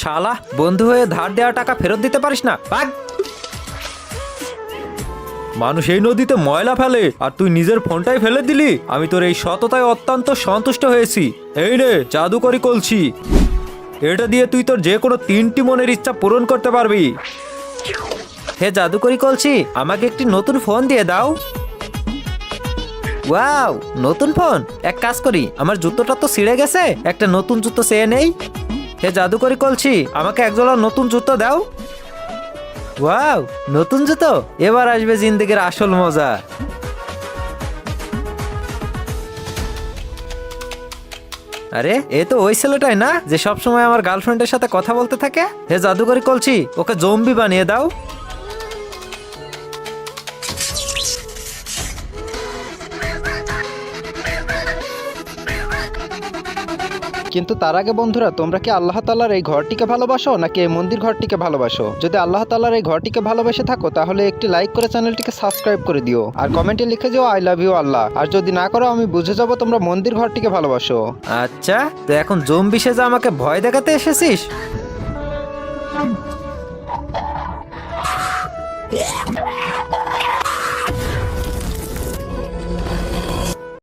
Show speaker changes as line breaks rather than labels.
শালা, বন্ধু হয়ে ধার দেওয়া টাকা ফেরত দিতে পারিস না? ভাগ। মানুষ এই নদীতে ময়লা ফেলে আর তুই নিজের ফোনটাই ফেলে দিলি। আমি তোর এই সততায় অত্যন্ত সন্তুষ্ট হয়েছি। এই রে জাদুকরি কলসি, এটা দিয়ে তুই তোর যে কোনো 3টি মনের ইচ্ছা পূরণ করতে পারবি। হে জাদুকরি কলসি, আমাকে একটি নতুন ফোন দিয়ে দাও। ওয়াও, নতুন ফোন। এক কাজ করি, আমার জুতোটা তো ছিঁড়ে গেছে, একটা নতুন জুতো চেয়ে নেই। হে জাদুকরি কলসি, আমাকে একজোড়া নতুন জুতো দাও। ওয়াও, নতুন জুতো। এবার আসবে জিন্দেগির আসল মজা। আরে এ তো ওই ছেলেটাই না যে সবসময় আমার গার্লফ্রেন্ডের সাথে কথা বলতে থাকে? হে জাদুকরি কলসি, ওকে জম্বি বানিয়ে দাও।
কিন্তু তার আগে বন্ধুরা, তোমরা কি আল্লাহ তাআলার এই ঘরটিকে ভালোবাসো নাকি এই মন্দির ঘরটিকে ভালোবাসো? যদি আল্লাহ তাআলার এই ঘরটিকে ভালোবেসে থাকো তাহলে একটি লাইক করে চ্যানেলটিকে সাবস্ক্রাইব করে দিও, আর কমেন্টে লিখে যাও আই লাভ ইউ আল্লাহ। আর যদি না করো আমি বুঝে যাব তোমরা মন্দির ঘরটিকে ভালোবাসো।
আচ্ছা, তো এখন জম্বি সেজে আমাকে ভয় দেখাতে এসেছিস?